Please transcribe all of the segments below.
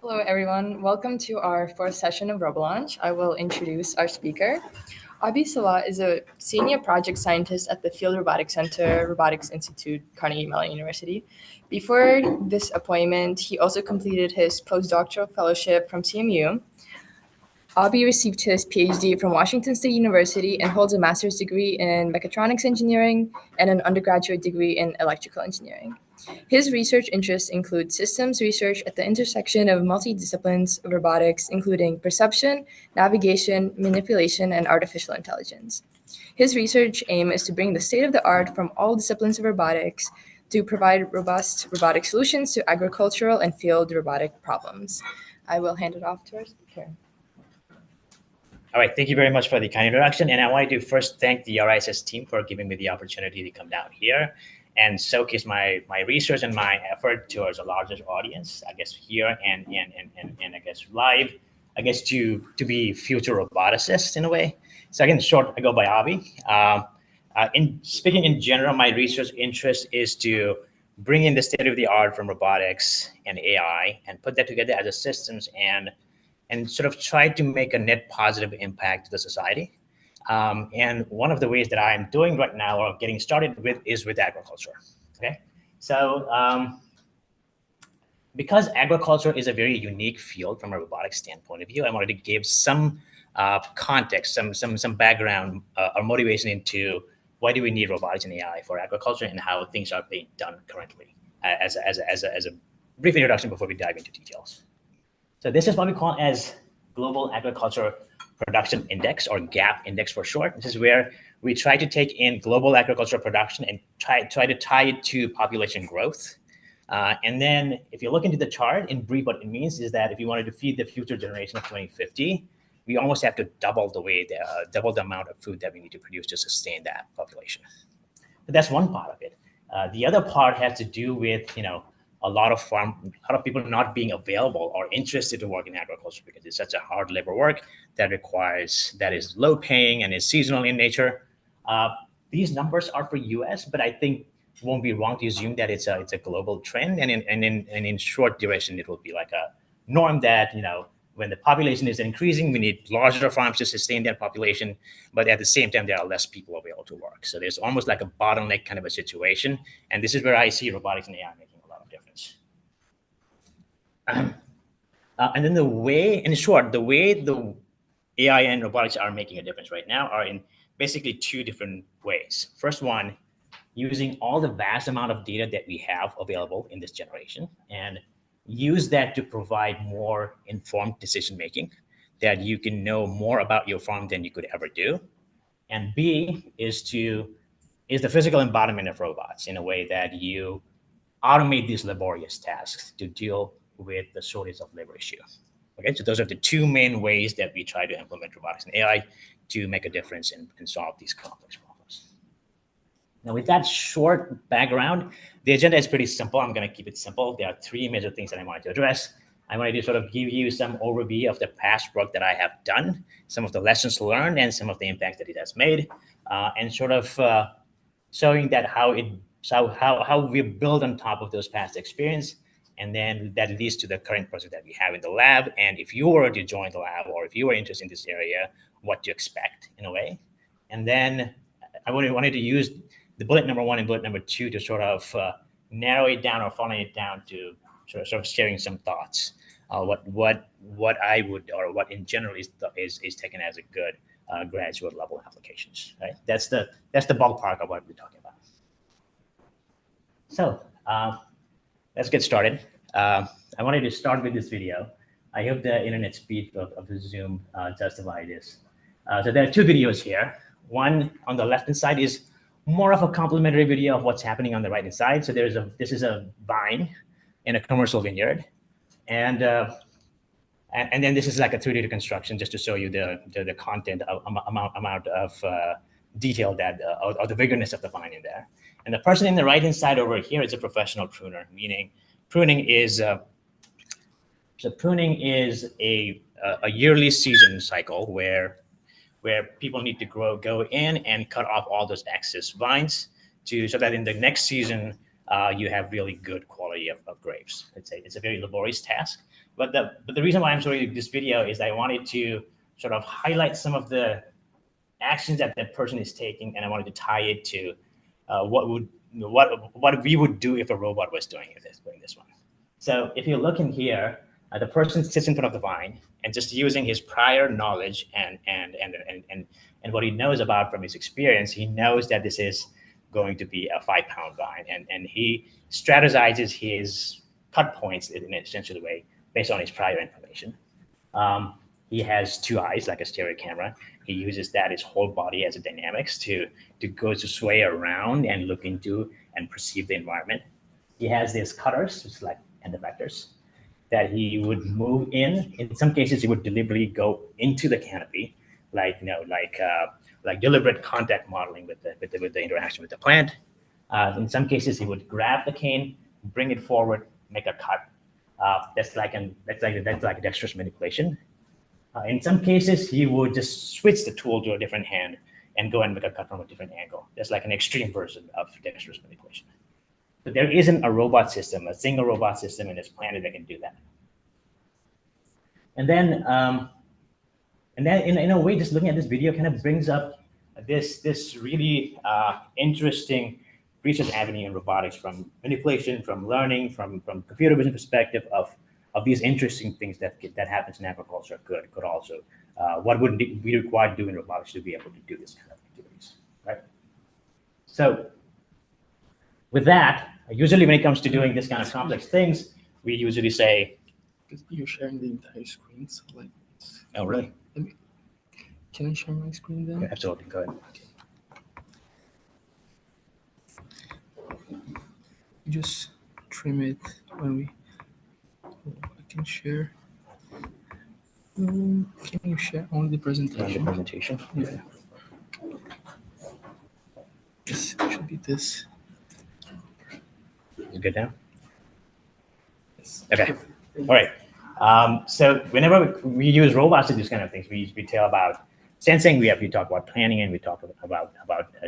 Hello, everyone. Welcome to our fourth session of RoboLaunch. I will introduce our speaker. Abhisesh Silwal is a senior project scientist at the Field Robotics Center, Robotics Institute, Carnegie Mellon University. Before this appointment, he also completed his postdoctoral fellowship from CMU. Abhi received his Ph.D. from Washington State University and holds a master's degree in Mechatronics Engineering and an undergraduate degree in Electrical Engineering. His research interests include systems research at the intersection of multidisciplines of robotics, including perception, navigation, manipulation, and artificial intelligence. His research aim is to bring the state of the art from all disciplines of robotics to provide robust robotic solutions to agricultural and field robotic problems. I will hand it off to our speaker. All right, thank you very much for the kind introduction. And I wanted to first thank the RISS team for giving me the opportunity to come down here and showcase my research and my effort towards a larger audience, I guess here and I guess live, I guess to be future roboticists in a way. So again, short, I go by Abhi. In speaking in general, my research interest is to bring in the state of the art from robotics and AI and put that together as a systems and sort of try to make a net positive impact to the society. And one of the ways that I'm doing right now or getting started with is with agriculture. Okay, so because agriculture is a very unique field from a robotics standpoint of view, I wanted to give some context, some background or motivation into why do we need robotics and AI for agriculture and how things are being done currently as a brief introduction before we dive into details. So this is what we call as Global Agriculture Production Index, or GAP index for short. This is where we try to take in global agricultural production and try to tie it to population growth. And then if you look into the chart, in brief, what it means is that if you wanted to feed the future generation of 2050, we almost have to double the amount of food that we need to produce to sustain that population. But that's one part of it. The other part has to do with, a lot of people not being available or interested to work in agriculture because it's such a hard labor work that is low paying and is seasonal in nature. These numbers are for US, but I think it won't be wrong to assume that it's a global trend, and in short duration it will be like a norm that when the population is increasing, we need larger farms to sustain that population, but at the same time there are less people available to work. So there's almost like a bottleneck kind of a situation, and this is where I see robotics and AI making a lot of difference. And then the way the AI and robotics are making a difference right now are in basically two different ways. First one, using all the vast amount of data that we have available in this generation and use that to provide more informed decision making, that you can know more about your farm than you could ever do. And B is the physical embodiment of robots in a way that you automate these laborious tasks to deal with the shortage of labor issue. Okay, so those are the two main ways that we try to implement robotics and AI to make a difference and solve these complex problems. Now, with that short background, the agenda is pretty simple. I'm going to keep it simple. There are three major things that I wanted to address. I wanted to sort of give you some overview of the past work that I have done, some of the lessons learned, and some of the impact that it has made, and sort of showing that how we build on top of those past experience. And then that leads to the current project that we have in the lab. And if you were to join the lab or if you were interested in this area, what to expect in a way. And then I wanted to use the bullet number one and bullet number two to sort of narrow it down or funnel it down to sort of sharing some thoughts. What I would, or what in general is taken as a good graduate level applications. Right? That's the ballpark of what we're talking about. So. Let's get started. I wanted to start with this video. I hope the internet speed of the Zoom justify this. So there are two videos here. One on the left-hand side is more of a complimentary video of what's happening on the right-hand side. So this is a vine in a commercial vineyard. And then this is like a 3D reconstruction just to show you the content amount of detail that or the vigorous of the vine in there. And the person in the right-hand side over here is a professional pruner, meaning pruning is a yearly season cycle where people need to go in and cut off all those excess vines so that in the next season you have really good quality of grapes. It's a very laborious task, but the reason why I'm showing you this video is I wanted to sort of highlight some of the actions that that person is taking, and I wanted to tie it to what we would do if a robot was doing this one. So if you look in here, the person sits in front of the vine and just using his prior knowledge and what he knows about from his experience, he knows that this is going to be a 5-pound vine, and he strategizes his cut points in an essential way based on his prior information. He has 2 eyes, like a stereo camera. He uses that, his whole body as a dynamics to sway around and look into and perceive the environment. He has these cutters, just like end effectors, that he would move in. In some cases, he would deliberately go into the canopy, like deliberate contact modeling with the interaction with the plant. In some cases, he would grab the cane, bring it forward, make a cut. That's like a dexterous manipulation. In some cases, he would just switch the tool to a different hand and go and make a cut from a different angle. That's like an extreme version of dexterous manipulation. But there isn't a robot system, a single robot system in this planet that can do that. And then in a way, just looking at this video kind of brings up this really interesting research avenue in robotics, from manipulation, from learning, from computer vision perspective of these interesting things that happens in agriculture could also what would be required to do in robotics to be able to do this kind of activities, right? So with that, usually when it comes to doing this kind of complex things, we usually say, you're sharing the entire screen, so like. Oh, really? Can I share my screen then? Yeah, absolutely, go ahead. You just trim it when we. I can share. Can you share only the presentation? The presentation. Yeah. This should be this. You good now? Okay. All right. So whenever we use robots to do these kind of things, we tell about sensing. We talk about planning, and we talk about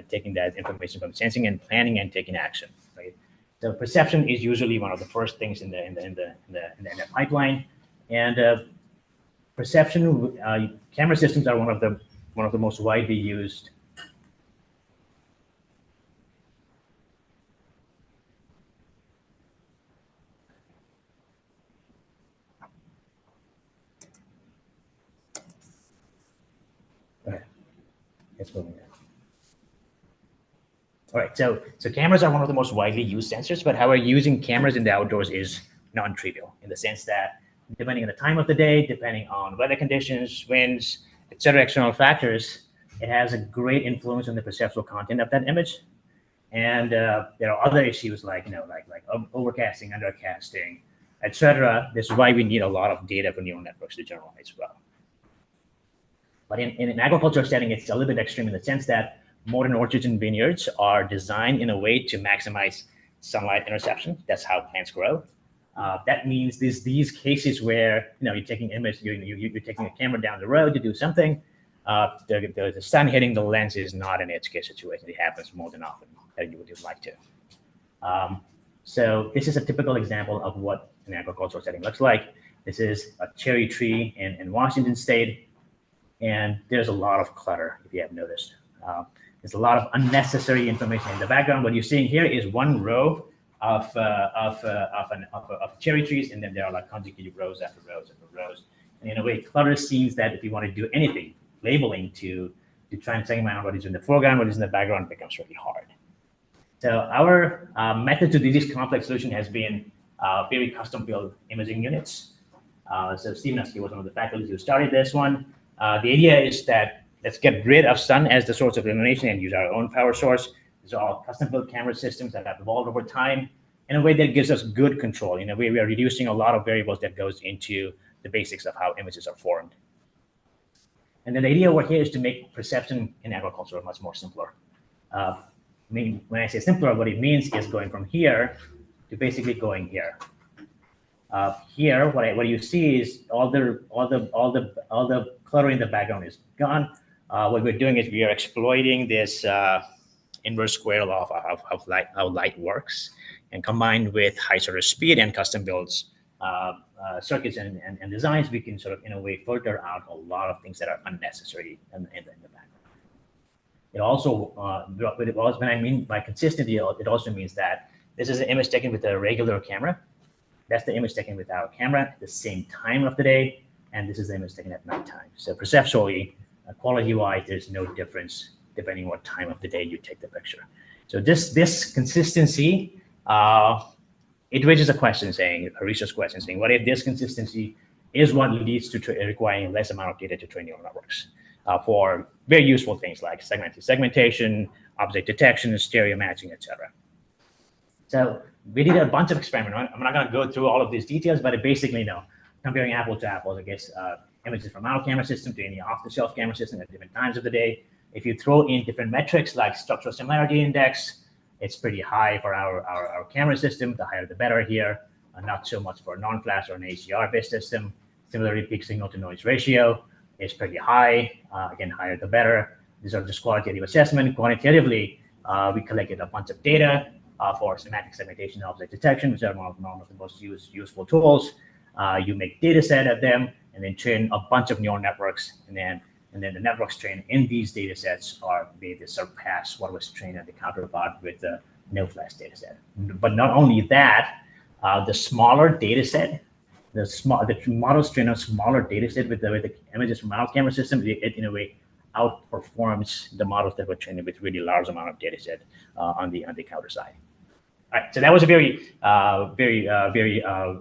taking that information from sensing and planning and taking action. Right. So perception is usually one of the first things in the pipeline, and perception camera systems are one of the most widely used. It's moving there. All right, so cameras are one of the most widely used sensors, but however, using cameras in the outdoors is non-trivial in the sense that depending on the time of the day, depending on weather conditions, winds, etc., external factors, it has a great influence on the perceptual content of that image. And there are other issues like overcasting, undercasting, etc. This is why we need a lot of data for neural networks to generalize well. But in an agricultural setting, it's a little bit extreme in the sense that modern orchards and vineyards are designed in a way to maximize sunlight interception. That's how plants grow. That means these cases where you're taking image, you're taking a camera down the road to do something. The sun hitting the lens is not an edge case situation. It happens more than often than you would like to. So this is a typical example of what an agricultural setting looks like. This is a cherry tree in Washington State. And there's a lot of clutter, if you have noticed. There's a lot of unnecessary information in the background. What you're seeing here is one row of cherry trees, and then there are like consecutive rows after rows after rows. And in a way, clutter seems that if you want to do anything, labeling to try and segment out what is in the foreground, what is in the background, becomes really hard. So our method to do this complex solution has been very custom-built imaging units. So Steve Nuske was one of the faculty who started this one. The idea is that let's get rid of sun as the source of illumination and use our own power source. These are all custom-built camera systems that have evolved over time in a way that gives us good control. In a way, we are reducing a lot of variables that goes into the basics of how images are formed. And then the idea over here is to make perception in agriculture much more simpler. When I say simpler, what it means is going from here to basically going here. Here, what you see is all the clutter in the background is gone. What we're doing is we are exploiting this inverse square law of how light works, and combined with high shutter speed and custom builds circuits and designs, we can sort of, in a way, filter out a lot of things that are unnecessary in the background. It also, when I mean by consistency, it also means that this is an image taken with a regular camera. That's the image taken with our camera at the same time of the day, and this is the image taken at nighttime. So perceptually, quality-wise, there's no difference depending on what time of the day you take the picture. So this consistency, it raises a research question saying, what if this consistency is what leads to requiring less amount of data to train neural networks for very useful things like segmentation, object detection, stereo matching, etc. So we did a bunch of experiments. I'm not going to go through all of these details, but basically, comparing apples to apples, I guess, images from our camera system to any off-the-shelf camera system at different times of the day. If you throw in different metrics like structural similarity index, it's pretty high for our camera system. The higher the better here. Not so much for non-flash or an HDR-based system. Similarly, peak signal to noise ratio is pretty high. Again, higher the better. These are just qualitative assessment. Quantitatively, we collected a bunch of data for semantic segmentation and object detection, which are one of the most useful tools. You make data set of them and then train a bunch of neural networks, and then the networks trained in these data sets are made to surpass what was trained on the counterpart with the no-flash data set. But not only that, the smaller data set, the models trained on smaller data set with the images from our camera system, it in a way outperforms the models that were trained with really large amount of data set on the counter side. All right, so that was a very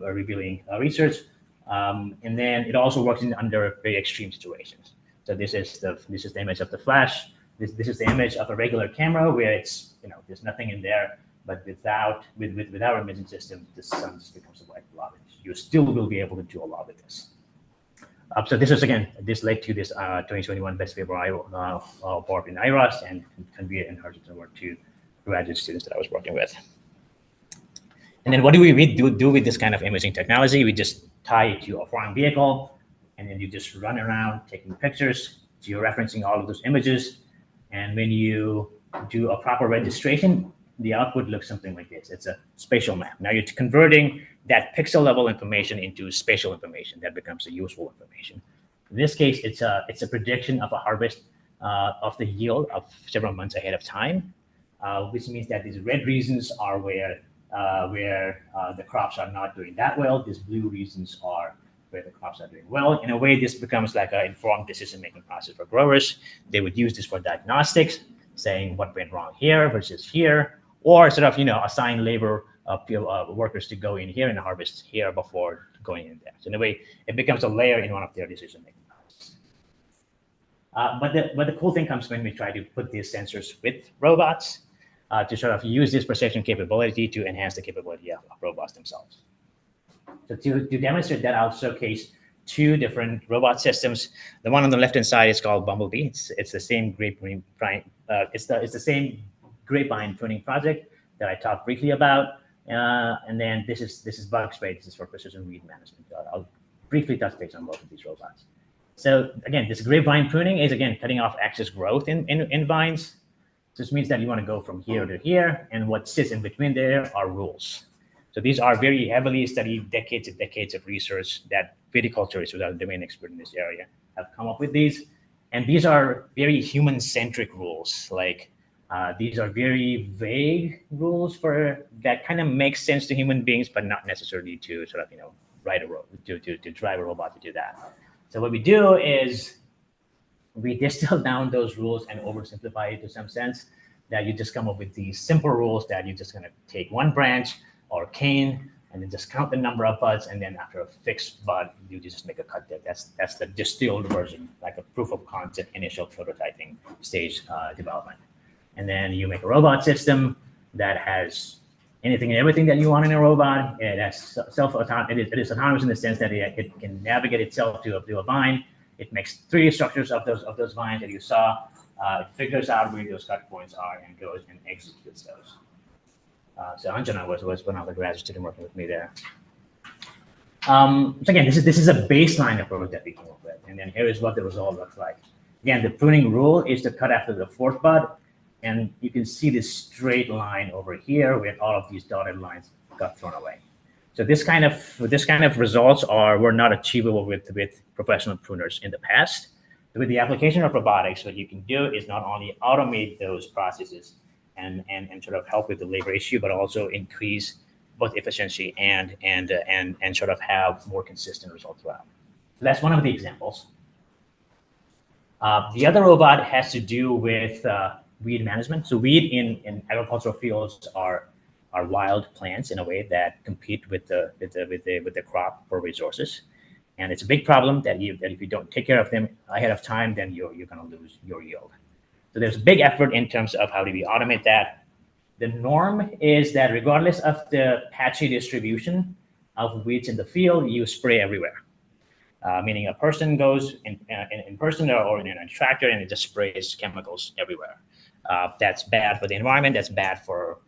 revealing research, and then it also works under very extreme situations. So this is the image of the flash. This is the image of a regular camera where it's there's nothing in there, but with our imaging system, the sun just becomes a white blob. You still will be able to do a lot with this. So this led to this 2021 Best Paper award in IROS and conveyed an Argentine award to graduate students that I was working with. And then what do we do with this kind of imaging technology? We just tie it to a foreign vehicle, and then you just run around taking pictures, georeferencing all of those images. And when you do a proper registration, the output looks something like this. It's a spatial map. Now you're converting that pixel level information into spatial information that becomes a useful information. In this case, it's a prediction of a harvest of the yield of several months ahead of time, which means that these red regions are where the crops are not doing that well. These blue regions are where the crops are doing well. In a way, this becomes like an informed decision-making process for growers. They would use this for diagnostics, saying what went wrong here versus here, or sort of assign labor workers to go in here and harvest here before going in there. So in a way, it becomes a layer in one of their decision-making processes. But the cool thing comes when we try to put these sensors with robots to sort of use this perception capability to enhance the capability of robots themselves. So to demonstrate that, I'll showcase two different robot systems. The one on the left-hand side is called Bumblebee. It's the same grapevine. It's the same grapevine pruning project that I talked briefly about. And then this is Bug Spray. This is for precision weed management. I'll briefly touch base on both of these robots. So again, this grapevine pruning is cutting off excess growth in vines. This means that you want to go from here to here, and what sits in between there are rules. So these are very heavily studied, decades and decades of research that viticulturists without a domain expert in this area have come up with these. And these are very human-centric rules. Like these are very vague rules that kind of make sense to human beings, but not necessarily to sort of ride a to drive a robot to do that. So what we do is we distill down those rules and oversimplify it to some sense, that you just come up with these simple rules that you're just going to take one branch or cane and then just count the number of buds, and then after a fixed bud, you just make a cut there. That's the distilled version, like a proof of concept initial prototyping stage development. And then you make a robot system that has anything and everything that you want in a robot. It has it is autonomous in the sense that it can navigate itself to a vine. It makes 3D structures of those vines that you saw. It figures out where those cut points are and goes and executes those. So Anjana was one of the graduate students working with me there. So again, this is a baseline approach that we came up with, and then here is what the result looks like. Again, the pruning rule is to cut after the fourth bud, and you can see this straight line over here where all of these dotted lines got thrown away. So this kind of results were not achievable with professional pruners in the past. With the application of robotics, what you can do is not only automate those processes and sort of help with the labor issue, but also increase both efficiency and sort of have more consistent results throughout. So that's one of the examples. The other robot has to do with weed management. So weed in agricultural fields are wild plants in a way that compete with the crop for resources, and it's a big problem that if you don't take care of them ahead of time, then you're going to lose your yield. So there's a big effort in terms of how do we automate that. The norm is that regardless of the patchy distribution of weeds in the field, you spray everywhere. Meaning a person goes in person or in a tractor and it just sprays chemicals everywhere. That's bad for the environment. That's bad for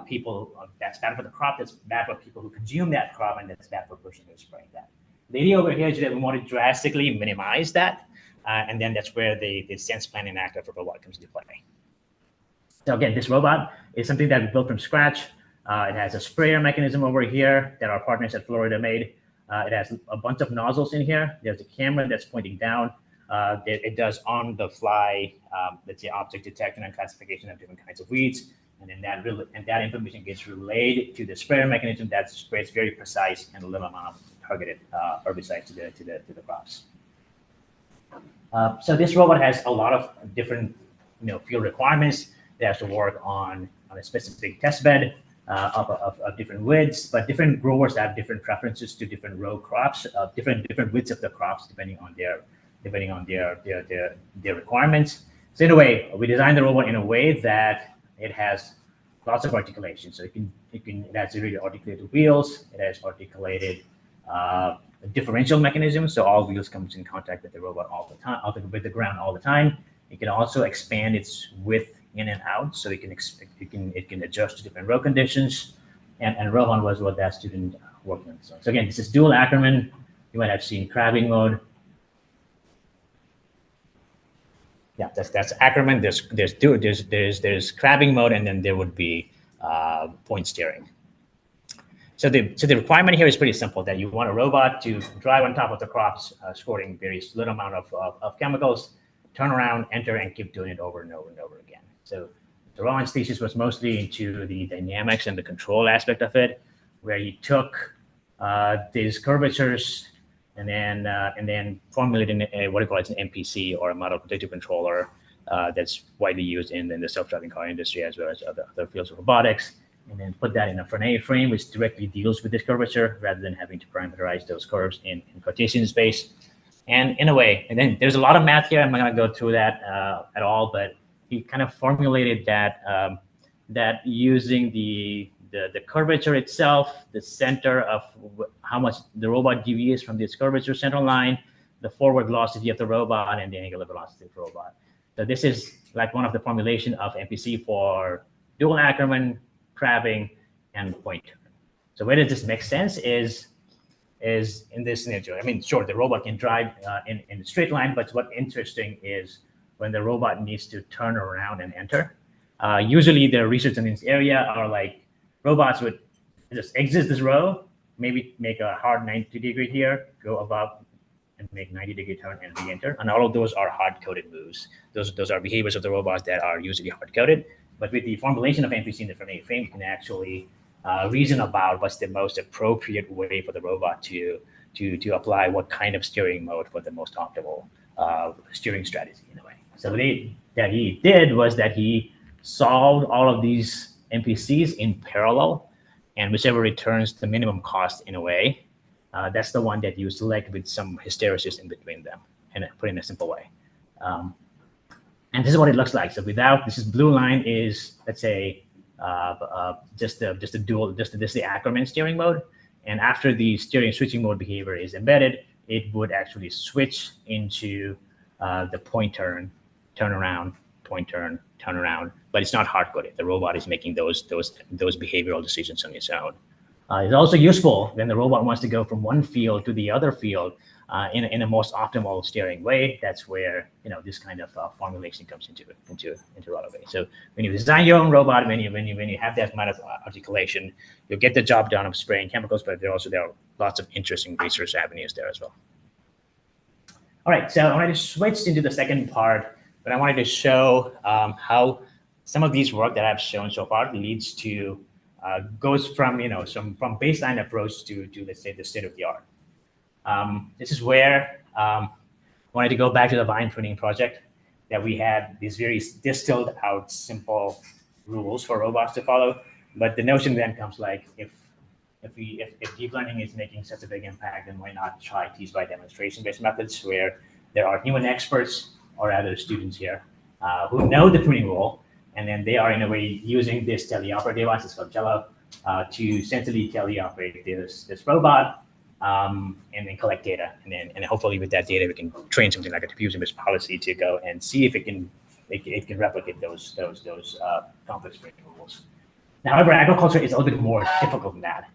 people. That's bad for the crop. That's bad for people who consume that crop, and that's bad for the person who's spraying that. The idea over here is that we want to drastically minimize that, and then that's where the sense planning act for robot comes into play. So again, this robot is something that we built from scratch. It has a sprayer mechanism over here that our partners at Florida made. It has a bunch of nozzles in here. There's a camera that's pointing down. It does on-the-fly, let's say, object detection and classification of different kinds of weeds, and then that information gets relayed to the sprayer mechanism that sprays very precise and a little amount of targeted herbicides to the crops. So this robot has a lot of different, field requirements. It has to work on a specific test bed. Of different widths, but different growers have different preferences to different row crops, different widths of the crops depending on their requirements. So in a way, we designed the robot in a way that it has lots of articulation. So it has really articulated wheels. It has articulated differential mechanisms. So all wheels comes in contact with the robot all the time, with the ground all the time. It can also expand its width in and out, so it can adjust to different row conditions, and Rohan was what that student worked on. So again, this is dual Ackerman. You might have seen crabbing mode. Yeah, that's Ackerman. There's crabbing mode, and then there would be point steering. So the requirement here is pretty simple: that you want a robot to drive on top of the crops, squirting very little amount of chemicals, turn around, enter, and keep doing it over and over and over again. So the Rohan's thesis was mostly into the dynamics and the control aspect of it, where he took these curvatures and then formulated what he calls an MPC, or a model predictive controller, that's widely used in the self-driving car industry as well as other fields of robotics, and then put that in a Frenet frame, which directly deals with this curvature rather than having to parameterize those curves in Cartesian space. And in a way, and then there's a lot of math here. I'm not going to go through that at all, but he kind of formulated that using the curvature itself, the center of how much the robot deviates from this curvature center line, the forward velocity of the robot, and the angular velocity of the robot. So this is like one of the formulation of MPC for dual Ackerman, crabbing, and point turn. So where does this make sense is in this scenario. I mean, sure, the robot can drive in a straight line, but what's interesting is when the robot needs to turn around and enter. Usually the research in this area are like robots would just exit this row, maybe make a hard 90-degree here, go above and make 90-degree turn and re-enter. And all of those are hard-coded moves. Those are behaviors of the robots that are usually hard-coded. But with the formulation of MPC in the Frenet frame, you can actually reason about what's the most appropriate way for the robot to apply what kind of steering mode for the most optimal steering strategy in a way. So what he did was that he solved all of these MPCs in parallel, and whichever returns the minimum cost in a way, that's the one that you select with some hysteresis in between them, and put in a simple way. And this is what it looks like. So this blue line is, let's say, just the Ackerman steering mode. And after the steering switching mode behavior is embedded, it would actually switch into the point turn around, point turn around. But it's not hard coded. The robot is making those behavioral decisions on its own. It's also useful when the robot wants to go from one field to the other field in a most optimal steering way. That's where this kind of formulation comes into a lot of ways. So when you design your own robot, when you have that amount of articulation, you'll get the job done of spraying chemicals. But there are lots of interesting research avenues there as well. All right, so I wanted to switch into the second part, but I wanted to show how some of these work that I've shown so far leads to goes from from baseline approach to let's say the state of the art. This is where I wanted to go back to the vine pruning project, that we had these very distilled out simple rules for robots to follow. But the notion then comes like, if deep learning is making such a big impact, then why not try teach by demonstration-based methods where there are human experts or other students here who know the pruning rule, and then they are in a way using this teleoperator device, it's called Jello, to centrally teleoperate this robot and then collect data, and hopefully with that data we can train something like a diffusion-based policy to go and see if it can replicate those complex pruning rules. Now, however, agriculture is a little bit more difficult than that.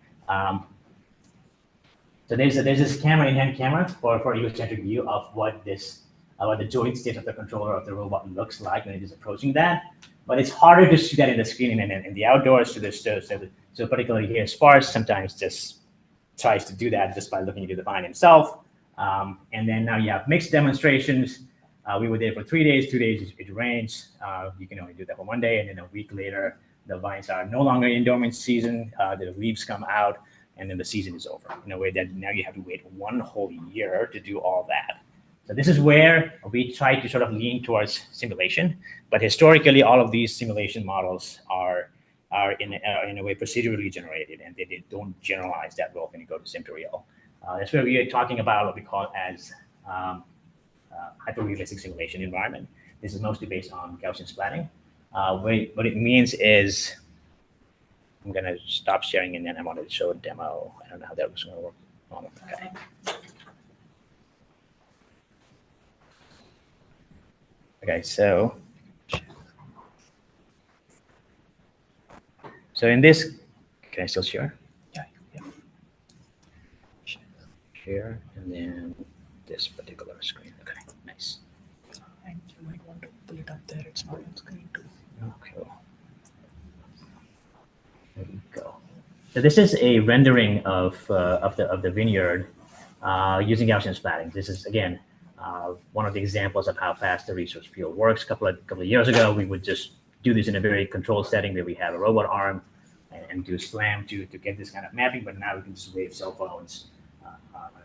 So there's this camera, in-hand camera for a user-centric view of what the joint state of the controller of the robot looks like when it is approaching that. But it's harder to see that in the screen and in the outdoors. So particularly here, Sparse sometimes just tries to do that just by looking into the vine himself. And then now you have mixed demonstrations. We were there for 3 days. 2 days it rains. You can only do that for 1 day, and then a week later, the vines are no longer in dormant season. The leaves come out, and then the season is over. In a way that now you have to wait 1 whole year to do all that. So this is where we try to sort of lean towards simulation. But historically, all of these simulation models are in a way procedurally generated, and they don't generalize that well when you go to sim to real. That's where we are talking about what we call as hyper-realistic simulation environment. This is mostly based on Gaussian splatting. What it means is, I'm going to stop sharing, and then I wanted to show a demo. I don't know how that was going to work. Okay. Okay, so in this, can I still share? Yeah. Share, and then this particular screen. Okay, nice. And you might want to pull it up there. It's not on screen too. Okay. There we go. So this is a rendering of the vineyard using Gaussian splatting. This is again one of the examples of how fast the research field works. A couple of years ago, we would just do this in a very controlled setting where we have a robot arm and do SLAM to get this kind of mapping. But now we can just wave cell phones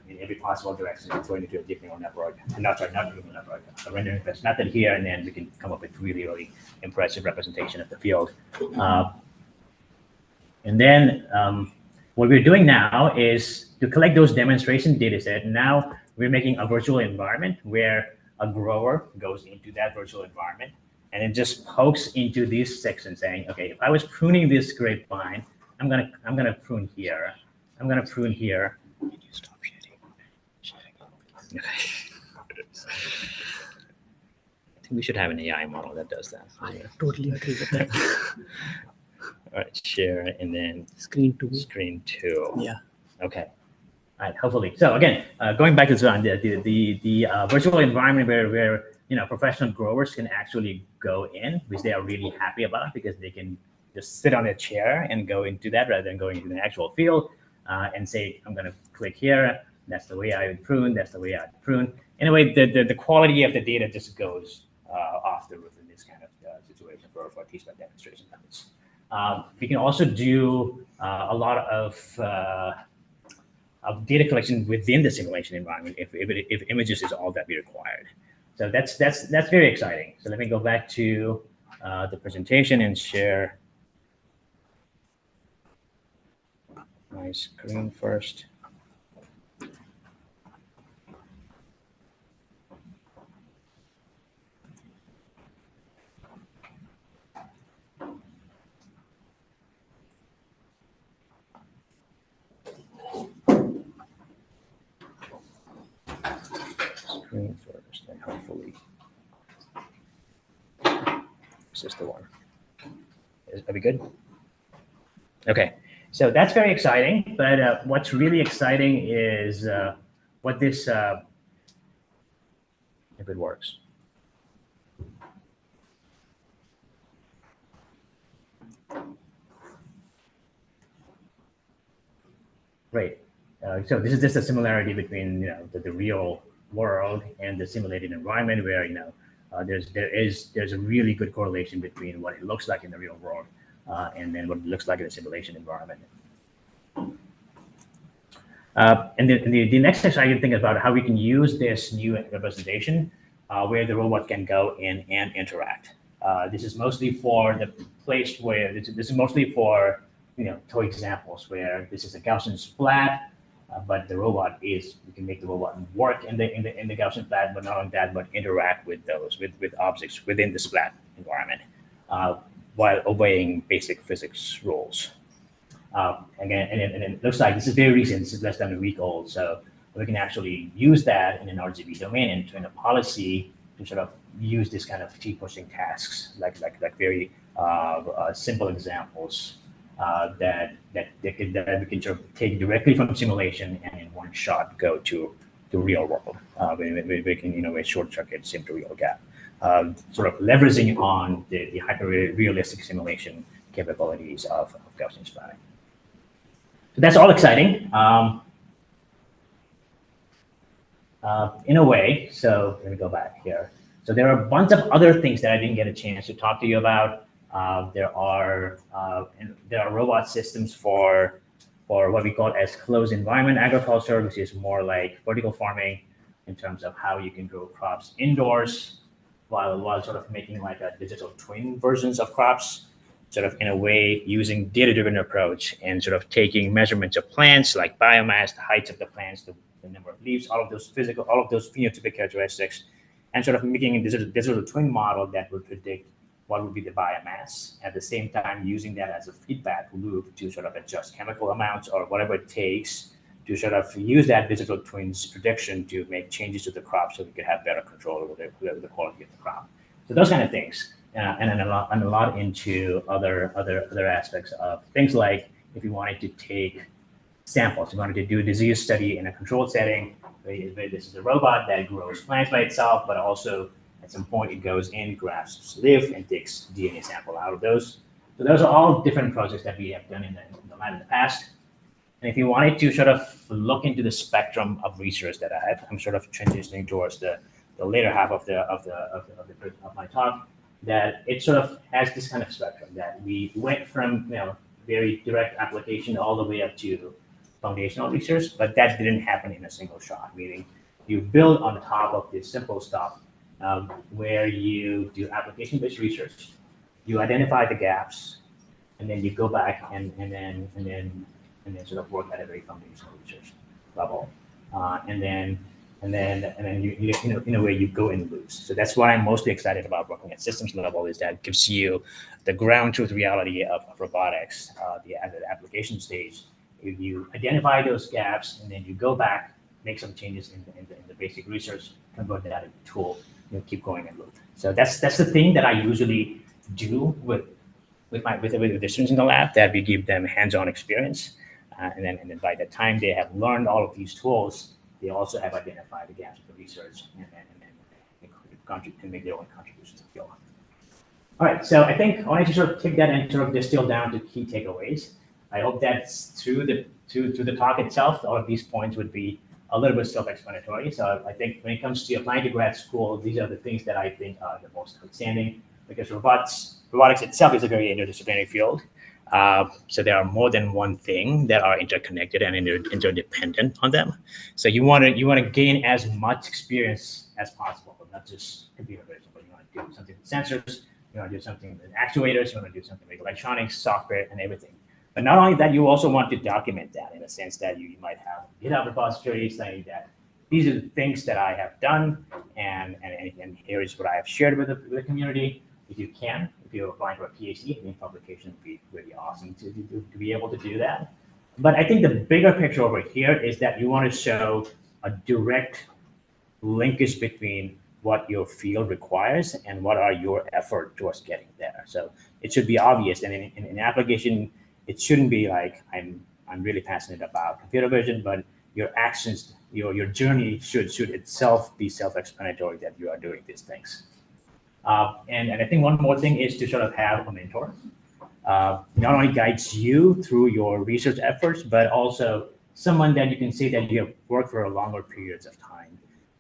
in every possible direction and throw it into a deep neural network. Not neural network, a rendering based method here, and then we can come up with really, really impressive representation of the field. And then what we're doing now is to collect those demonstration data set. Now we're making a virtual environment where a grower goes into that virtual environment and it just pokes into this section saying, okay, if I was pruning this grapevine, I'm gonna prune here. I'm gonna prune here. Can you stop sharing? Okay. I think we should have an AI model that does that. I totally agree with that. All right, share, and then Screen 2. Screen 2. Yeah. Okay. All right, hopefully. So again, going back to the virtual environment where professional growers can actually go in, which they are really happy about because they can just sit on a chair and go into that rather than going into the actual field and say, I'm going to click here. That's the way I would prune. That's the way I would prune. Anyway, the quality of the data just goes off the roof in this kind of situation for teach-by demonstration methods. We can also do a lot of data collection within the simulation environment if images is all that we required. So that's very exciting. So let me go back to the presentation and share my screen first. Screen first, and hopefully this is the one. Are we good? Okay. So that's very exciting. But what's really exciting is what this, if it works. Great. So this is just a similarity between the real world and the simulated environment, where there's a really good correlation between what it looks like in the real world and then what it looks like in a simulation environment. And the next exciting thing about how we can use this new representation where the robot can go in and interact. This is mostly for the place where this is mostly for toy examples where this is a Gaussian splat, but the robot is, we can make the robot work in the Gaussian splat, but not only that, but interact with with objects within the splat environment while obeying basic physics rules. Again, and it looks like this is very recent. This is less than a week old, so we can actually use that in an RGB domain and train a policy to sort of use this kind of T-pushing tasks, like very simple examples that we can sort of take directly from simulation and in one shot go to the real world. We can short circuit sim to real gap, sort of leveraging on the hyper realistic simulation capabilities of Gaussian splatting. So that's all exciting in a way. So let me go back here. So there are a bunch of other things that I didn't get a chance to talk to you about. There are robot systems for what we call as closed environment agriculture, which is more like vertical farming in terms of how you can grow crops indoors while sort of making like a digital twin versions of crops, sort of in a way using data-driven approach and sort of taking measurements of plants like biomass, the height of the plants, the number of leaves, all of those phenotypic characteristics, and sort of making a digital twin model that will predict what would be the biomass, at the same time using that as a feedback loop to sort of adjust chemical amounts or whatever it takes to sort of use that digital twins prediction to make changes to the crop so we could have better control over the quality of the crop. So those kind of things. And a lot into other aspects of things like if you wanted to take samples, you wanted to do a disease study in a controlled setting, where this is a robot that grows plants by itself, but also at some point it goes in, grasps leaf, and takes DNA sample out of those. So those are all different projects that we have done in the lab in the past. And if you wanted to sort of look into the spectrum of research that I have, I'm sort of transitioning towards the later half of my talk, that it sort of has this kind of spectrum that we went from very direct application all the way up to foundational research, but that didn't happen in a single shot. Meaning, you build on top of this simple stuff where you do application-based research, you identify the gaps, and then you go back and then sort of work at a very foundational research level, and then you in a way you go in loops. So that's why I'm mostly excited about working at systems level, is that it gives you the ground truth reality of robotics at the application stage. If you identify those gaps and then you go back, make some changes in the basic research, convert that into a tool, keep going in loop. So that's the thing that I usually do with the students in the lab, that we give them hands-on experience, and then by the time they have learned all of these tools, they also have identified the gaps in the research and make their own contributions to the field. All right, so I think I wanted to sort of take that and sort of distill down to key takeaways. I hope that's through the talk itself. All of these points would be a little bit self-explanatory. So I think when it comes to applying to grad school, these are the things that I think are the most outstanding, because robotics itself is a very interdisciplinary field. So there are more than one thing that are interconnected and interdependent on them. So you want to gain as much experience as possible, but not just computer vision, but you want to do something with sensors, you want to do something with actuators, you want to do something with electronics, software, and everything. But not only that, you also want to document that in a sense that you might have GitHub repositories saying that these are the things that I have done, and here is what I have shared with the community. If you're applying for a Ph.D., I think publication would be really awesome to be able to do that. But I think the bigger picture over here is that you want to show a direct linkage between what your field requires and what are your effort towards getting there. So it should be obvious. And in an application, it shouldn't be like I'm really passionate about computer vision, but your actions, your journey should itself be self-explanatory that you are doing these things. And I think one more thing is to sort of have a mentor. Not only guides you through your research efforts, but also someone that you can say that you have worked for a longer periods of time.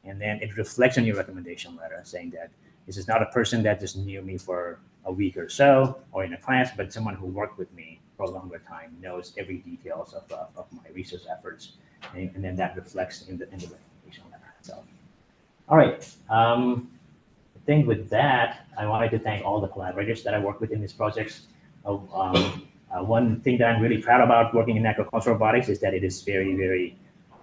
And then it reflects on your recommendation letter saying that this is not a person that just knew me for a week or so or in a class, but someone who worked with me for a longer time, knows every details of my research efforts. And then that reflects in the recommendation letter. So, all right. I think with that, I wanted to thank all the collaborators that I work with in these projects. One thing that I'm really proud about working in agricultural robotics is that it is very, very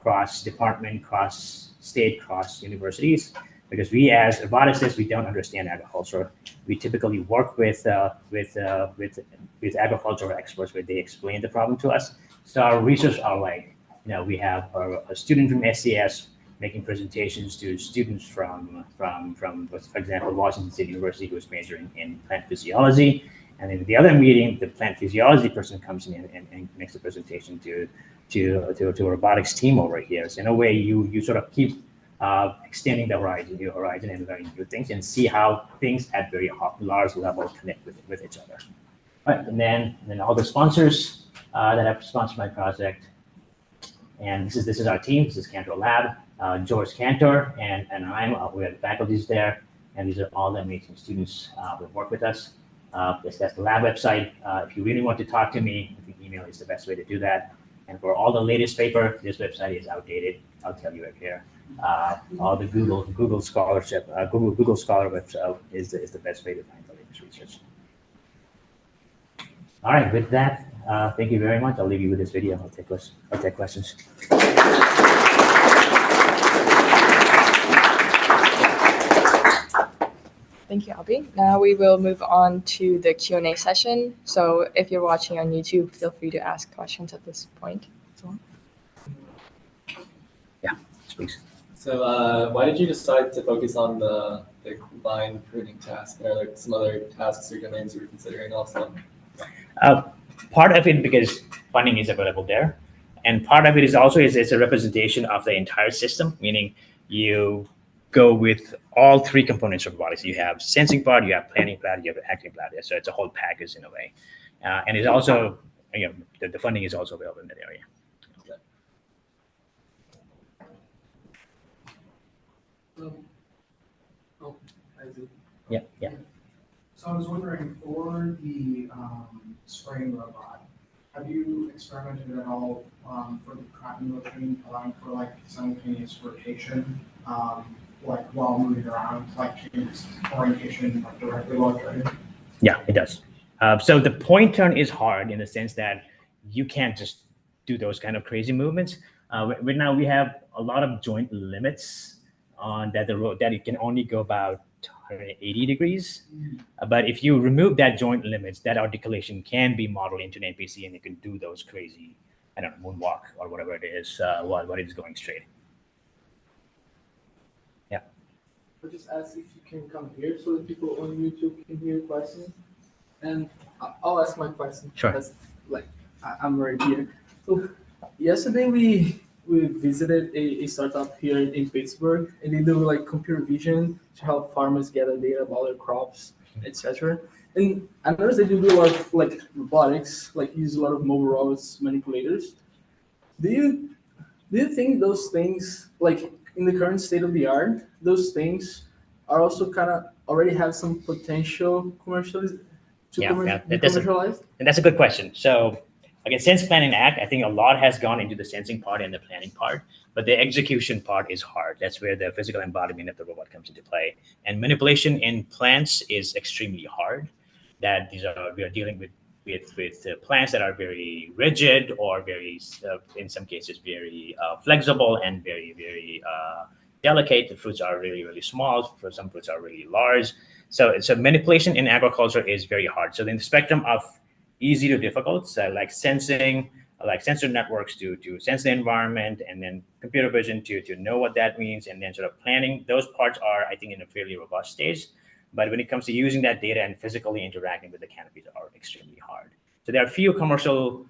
cross-department, cross-state, cross-universities. Because we, as roboticists, we don't understand agriculture. We typically work with agricultural experts where they explain the problem to us. So our research are like, we have a student from SCS making presentations to students from, for example, Washington State University, who is majoring in plant physiology. And in the other meeting, the plant physiology person comes in and makes a presentation to a robotics team over here. So in a way, you sort of keep extending the horizon and learning new things and see how things at very large level connect with each other. All right, and then all the sponsors that have sponsored my project. And this is our team. This is Cantor Lab. George Cantor and we have faculties there, and these are all the amazing students who work with us. That's the lab website. If you really want to talk to me, I think email is the best way to do that. And for all the latest paper, this website is outdated. I'll tell you right here. All the Google scholarship, Google Scholar website is the best way to find the latest research. All right, with that, thank you very much. I'll leave you with this video. I'll take questions. Thank you, Abhi. Now we will move on to the Q&A session. So if you're watching on YouTube, feel free to ask questions at this point. Yeah, please. So why did you decide to focus on the line pruning task? Are there some other tasks or domains you were considering also? Part of it because funding is available there. And part of it is also it's a representation of the entire system, meaning you go with all three components of robotics. You have sensing part, you have planning part, you have acting part. So it's a whole package in a way. And it's also, the funding is also available in that area. Yeah. So I was wondering, for the spraying robot, have you experimented at all for the cracking motion, allowing for like simultaneous rotation, like while moving around, like change orientation like directly while driving? Yeah, it does. So the point turn is hard in the sense that you can't just do those kind of crazy movements. Right now we have a lot of joint limits on that that it can only go about 180 degrees. But if you remove that joint limits, that articulation can be modeled into an NPC and it can do those crazy, moonwalk or whatever it is while it is going straight. Yeah. I'll just ask if you can come here so that people on YouTube can hear your question. And I'll ask my question. Sure. Because, I'm right here. So yesterday we visited a startup here in Pittsburgh, and they do computer vision to help farmers gather data about their crops, etc. And I noticed that you do a lot of robotics, use a lot of mobile robots manipulators. Do you think those things, in the current state of the art, those things are also kind of already have some potential commercialized? And that's a good question. So again, sense, plan, and act, I think a lot has gone into the sensing part and the planning part, but the execution part is hard. That's where the physical embodiment of the robot comes into play. And manipulation in plants is extremely hard. We are dealing with plants that are very rigid or very, in some cases, very flexible and very, very delicate. The fruits are really, really small. Some fruits are really large. So manipulation in agriculture is very hard. So in the spectrum of easy to difficult, so like sensing, like sensor networks to sense the environment, and then computer vision to know what that means, and then sort of planning, those parts are, I think, in a fairly robust stage. But when it comes to using that data and physically interacting with the canopies are extremely hard. So there are a few commercial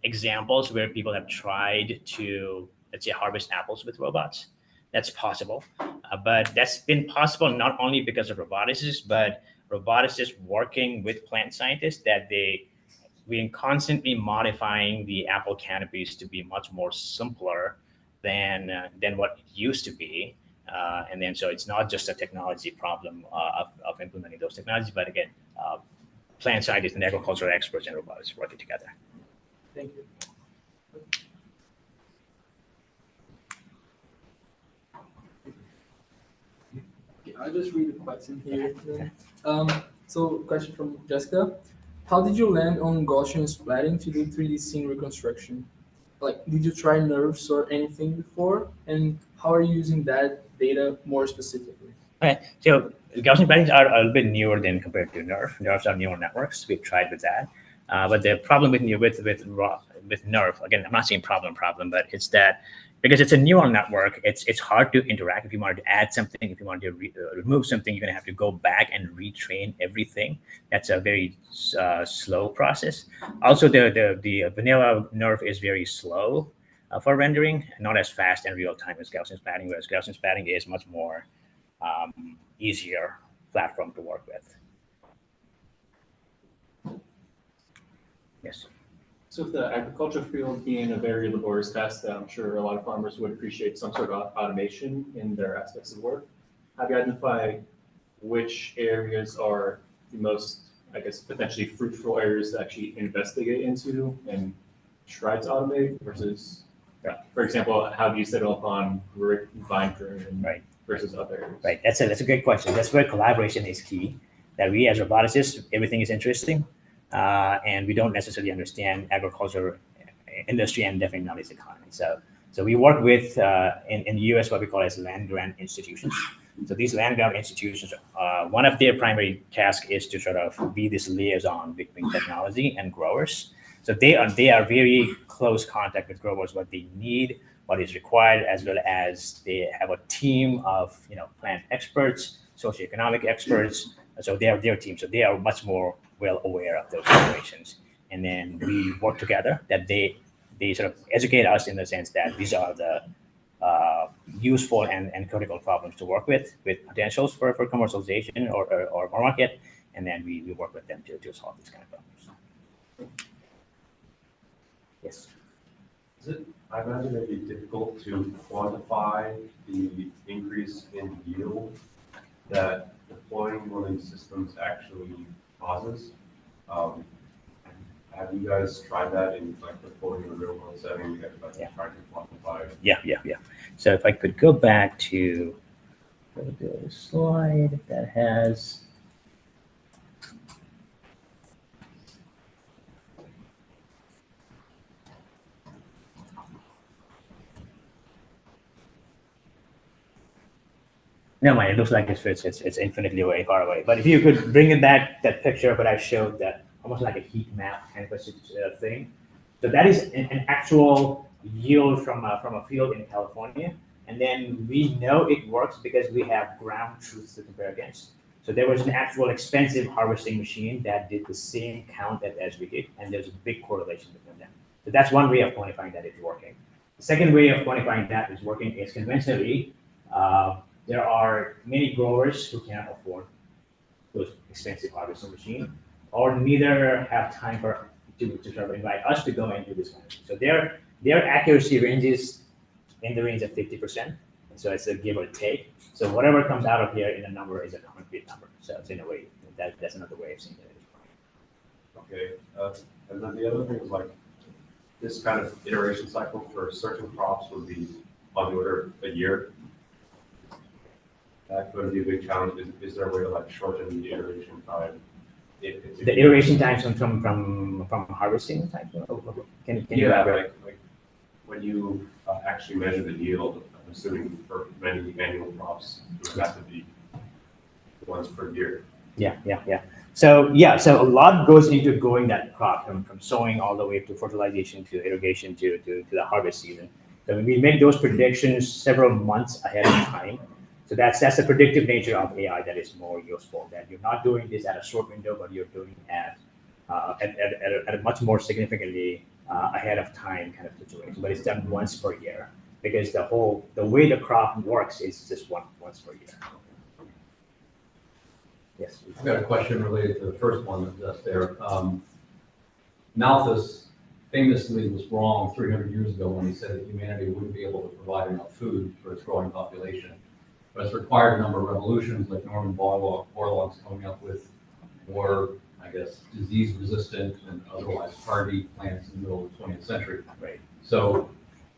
examples where people have tried to, let's say, harvest apples with robots. That's possible, but that's been possible not only because of roboticists, but roboticists working with plant scientists that we're constantly modifying the apple canopies to be much more simpler than what it used to be. And then so it's not just a technology problem of implementing those technologies, but again, plant scientists and agricultural experts and robotics working together. Thank you. I'll just read a question here. So, question from Jessica. How did you land on Gaussian splatting to do 3D scene reconstruction? Like, did you try nerves or anything before? And how are you using that data more specifically? Okay, so Gaussian splattings are a little bit newer than compared to NERF. NERFs are neural networks. We've tried with that. But the problem with NERF, again, I'm not saying problem, but it's that because it's a neural network, it's hard to interact. If you wanted to add something, if you wanted to remove something, you're going to have to go back and retrain everything. That's a very slow process. Also, the vanilla NERF is very slow for rendering, not as fast in real time as Gaussian splatting, whereas Gaussian splatting is much more easier platform to work with. Yes. So with the agriculture field being a very laborious task, I'm sure a lot of farmers would appreciate some sort of automation in their aspects of work. Have you identified which areas are the most, I guess, potentially fruitful areas to actually investigate into and try to automate versus, for example, how do you settle upon vine pruning versus other areas? Right, that's a great question. That's where collaboration is key. That we as roboticists, everything is interesting. And we don't necessarily understand agriculture industry and definitely not its economy. So we work with, in the US, what we call as land grant institutions. So these land grant institutions, one of their primary tasks is to sort of be this liaison between technology and growers. So they are very close contact with growers, what they need, what is required, as well as they have a team of plant experts, socioeconomic experts. So they are their team. So they are much more well aware of those situations, and then we work together. That they sort of educate us in the sense that these are the useful and critical problems to work with potentials for commercialization or market, and then we work with them to solve these kind of problems. Yes. I imagine it'd be difficult to quantify the increase in yield that deploying one of these systems actually causes. Have you guys tried that in deploying in a real world setting? You guys trying to quantify? Yeah. So if I could go back to the slide that has. No, mind, it looks like it's infinitely way far away. But if you could bring it back, that picture, but I showed that almost like a heat map kind of a thing. So that is an actual yield from a field in California. And then we know it works because we have ground truths to compare against. So there was an actual expensive harvesting machine that did the same count as we did, and there's a big correlation between them. So that's one way of quantifying that it's working. The second way of quantifying that is working is conventionally. There are many growers who cannot afford those expensive harvesting machines, or neither have time to sort of invite us to go and do this kind of thing. So their accuracy ranges in the range of 50%. And so it's a give or take. So whatever comes out of here in a number is a concrete number. So it's in a way that's another way of seeing it. Okay, and then the other thing is this kind of iteration cycle for certain crops would be on the order of a year. That's going to be a big challenge. Is there a way to shorten the iteration time? The iteration times from harvesting time? Can you elaborate? Like when you actually measure the yield, I'm assuming for many annual crops, it has to be once per year. Yeah. So a lot goes into growing that crop from sowing all the way to fertilization to irrigation to the harvest season. So we make those predictions several months ahead of time. So that's the predictive nature of AI that is more useful. That you're not doing this at a short window, but you're doing at at a much more significantly ahead of time kind of situation. But it's done once per year because the way the crop works is just once per year. Yes. I've got a question related to the first one that's there. Malthus famously was wrong 300 years ago when he said that humanity wouldn't be able to provide enough food for its growing population. But it's required a number of revolutions, like Norman Borlaug's coming up with more, I guess, disease-resistant and otherwise hardy plants in the middle of the 20th century. Right. So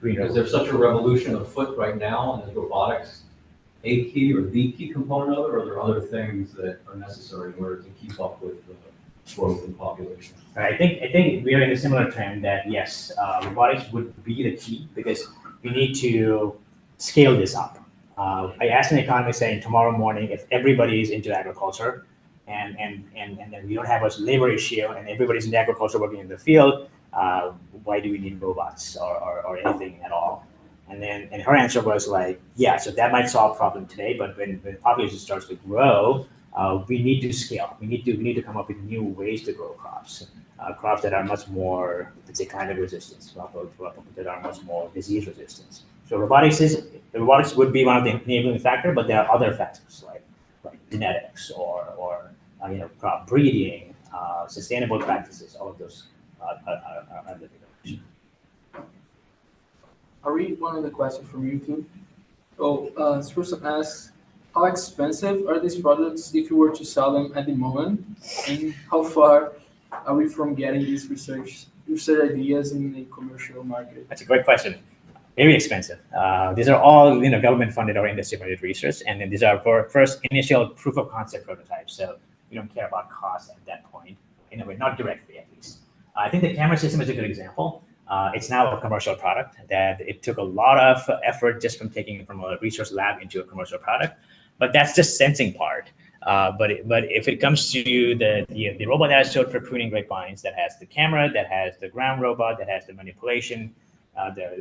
is there such a revolution afoot right now, and is robotics a key or the key component of it, or are there other things that are necessary in order to keep up with the growth in population? I think we are in a similar trend that yes, robotics would be the key because we need to scale this up. I asked an economist saying tomorrow morning if everybody is into agriculture and then we don't have a labor issue and everybody's in agriculture working in the field, why do we need robots or anything at all? And her answer was like, yeah, so that might solve problem today, but when population starts to grow, we need to scale. We need to come up with new ways to grow crops. Crops that are much more, let's say, climate resistance, that are much more disease resistance. So robotics would be one of the enabling factor, but there are other factors like genetics or crop breeding, sustainable practices. All of those are the big. I'll read one of the questions from YouTube. So this person asks, how expensive are these products if you were to sell them at the moment? And how far are we from getting these research ideas in the commercial market? That's a great question. Very expensive. These are all government funded or industry funded research, and then these are for first initial proof of concept prototypes. So we don't care about cost at that point, in a way, not directly at least. I think the camera system is a good example. It's now a commercial product that it took a lot of effort just from taking it from a research lab into a commercial product. But that's just sensing part. But if it comes to the robot that I showed for pruning grapevines, that has the camera, that has the ground robot, that has the manipulation,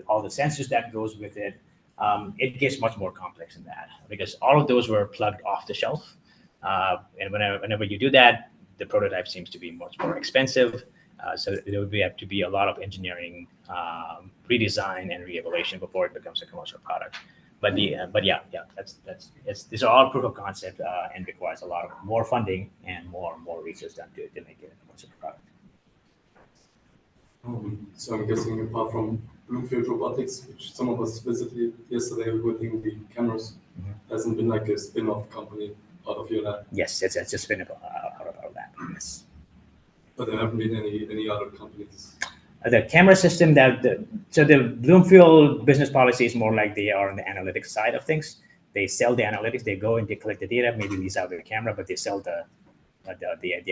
all the sensors that goes with it, it gets much more complex than that because all of those were plugged off the shelf. And whenever you do that, the prototype seems to be much more expensive. So there would have to be a lot of engineering redesign and re-evaluation before it becomes a commercial product. But yeah, these are all proof of concept and requires a lot of more funding and more research done to make it a commercial product. So I'm guessing apart from Field Robotics, which some of us visited yesterday with the cameras, hasn't been like a spin-off company out of your lab. Yes, it's just been out of our lab. Yes. But there haven't been any other companies. The camera system so the Bloomfield business policy is more like they are on the analytics side of things. They sell the analytics. They go and they collect the data, maybe lease out the camera, but they sell the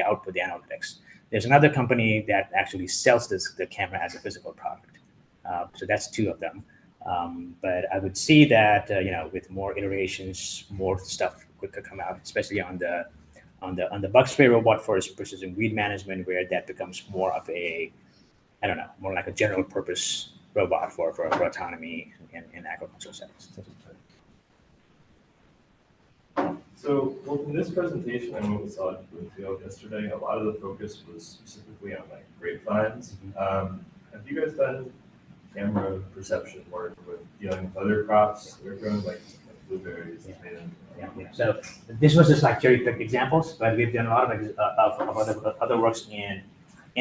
output, the analytics. There's another company that actually sells the camera as a physical product. So that's two of them. But I would see that with more iterations, more stuff could come out, especially on the bug spray robot for precision weed management, where that becomes more of a, I don't know, more like a general purpose robot for autonomy in agricultural settings. So, in this presentation and what we saw at Bloomfield yesterday, a lot of the focus was specifically on like grapevines. Have you guys done camera perception work with dealing with other crops that are grown like blueberries? Yeah. So this was just like cherry-picked examples, but we've done a lot of other works in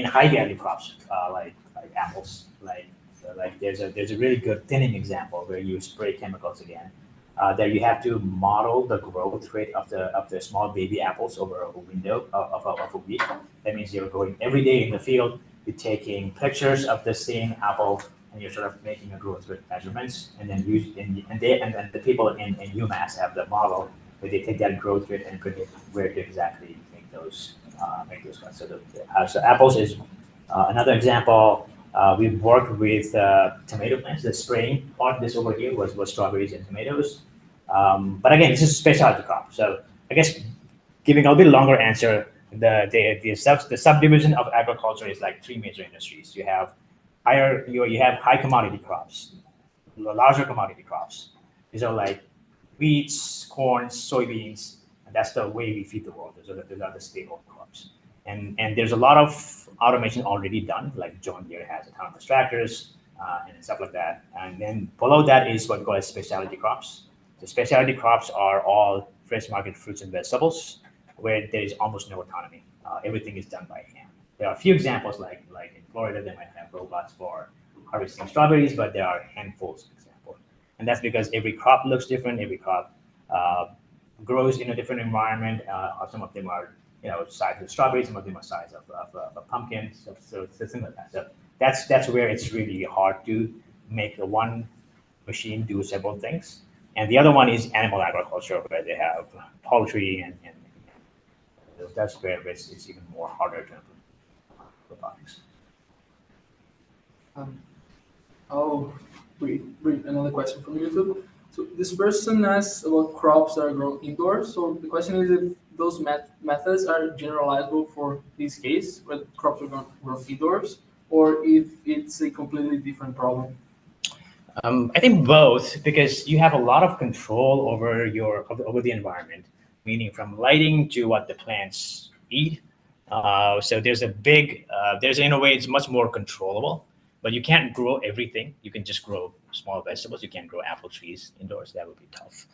high-value crops like apples. Like there's a really good thinning example where you spray chemicals again. There you have to model the growth rate of the small baby apples over a window of a week. That means you're going every day in the field. You're taking pictures of the same apple, and you're sort of making a growth rate measurements. And then then the people in UMass have the model where they take that growth rate and predict where to exactly make those cuts. So apples is another example. We've worked with tomato plants. The spraying part, this over here was strawberries and tomatoes. But again, this is a specialty crop. So I guess giving a bit longer answer, the subdivision of agriculture is like three major industries. You have high commodity crops, larger commodity crops. These are like wheats, corn, soybeans, and that's the way we feed the world. Those are the staple crops. And there's a lot of automation already done, like John Deere has autonomous tractors and stuff like that. And then below that is what we call as specialty crops. The specialty crops are all fresh market fruits and vegetables, where there is almost no autonomy. Everything is done by hand. There are a few examples, like in Florida, they might have robots for harvesting strawberries, but there are handfuls, for example. And that's because every crop looks different. Every crop grows in a different environment. Some of them are, size of strawberries. Some of them are size of a pumpkin. So something like that. So that's where it's really hard to make one machine do several things. And the other one is animal agriculture, where they have poultry and that's where it's even more harder to implement robotics. Oh, wait, another question from YouTube. So this person asks about crops that are grown indoors. So the question is if those methods are generalizable for this case, where crops are grown indoors, or if it's a completely different problem. I think both, because you have a lot of control over the environment, meaning from lighting to what the plants eat. So there's in a way it's much more controllable, but you can't grow everything. You can just grow small vegetables. You can't grow apple trees indoors. That would be tough.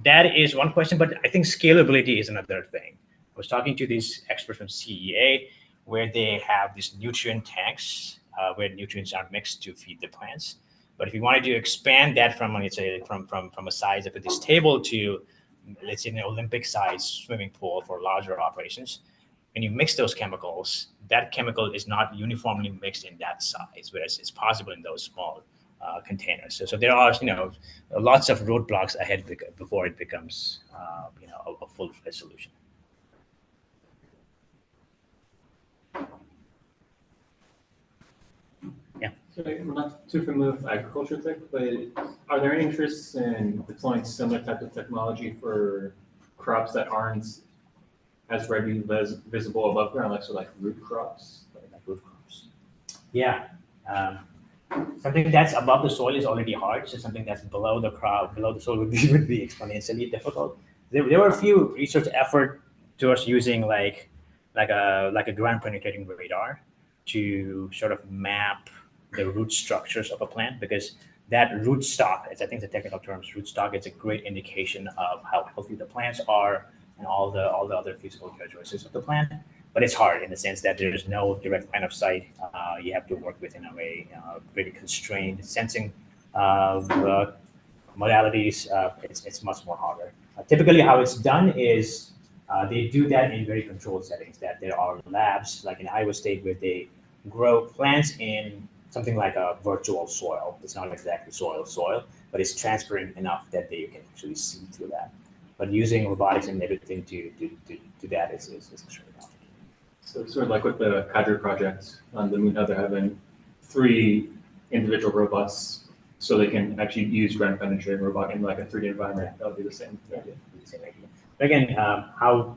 That is one question, but I think scalability is another thing. I was talking to these experts from CEA, where they have these nutrient tanks where nutrients are mixed to feed the plants. But if you wanted to expand that from, let's say, from a size of this table to, let's say, an Olympic-sized swimming pool for larger operations, when you mix those chemicals, that chemical is not uniformly mixed in that size, whereas it's possible in those small containers. So there are, lots of roadblocks ahead before it becomes, a full-fledged solution. So I'm not too familiar with agriculture tech, but are there any interests in deploying similar type of technology for crops that aren't as readily visible above ground, like root crops? Yeah. Something that's above the soil is already hard. So something that's below the soil would be exponentially difficult. There were a few research effort towards using like a ground penetrating radar to sort of map the root structures of a plant, because that root stock, I think the technical term is root stock, it's a great indication of how healthy the plants are and all the other physical characteristics of the plant. But it's hard in the sense that there's no direct line of sight. You have to work within a way really constrained sensing modalities. It's much more harder. Typically, how it's done is they do that in very controlled settings. That there are labs, like in Iowa State, where they grow plants in something like a virtual soil. It's not exactly soil, but it's transparent enough that you can actually see through that. But using robotics and everything to that is extremely complicated. So sort of like with the Cadre project on the moon, how they're having 3 individual robots, so they can actually use ground penetrating robot in like a 3D environment. That would be the same idea. But again, how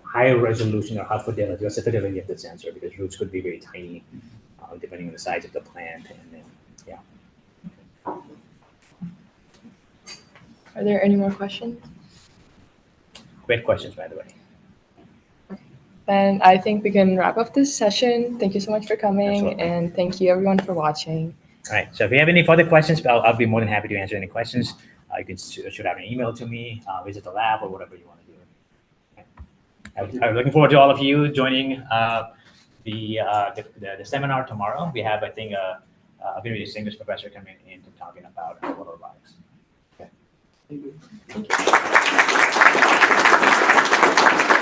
high resolution or what's the fidelity of the sensor, because roots could be very tiny, depending on the size of the plant, and then Are there any more questions? Great questions, by the way. Then I think we can wrap up this session. Thank you so much for coming, Absolutely. and thank you everyone for watching. All right. So if you have any further questions, I'll be more than happy to answer any questions. You can shoot out an email to me, visit the lab, or whatever you want to do. I'm looking forward to all of you joining the seminar tomorrow. We have, I think, a very distinguished professor coming in to talking about robotics. Okay. Thank you.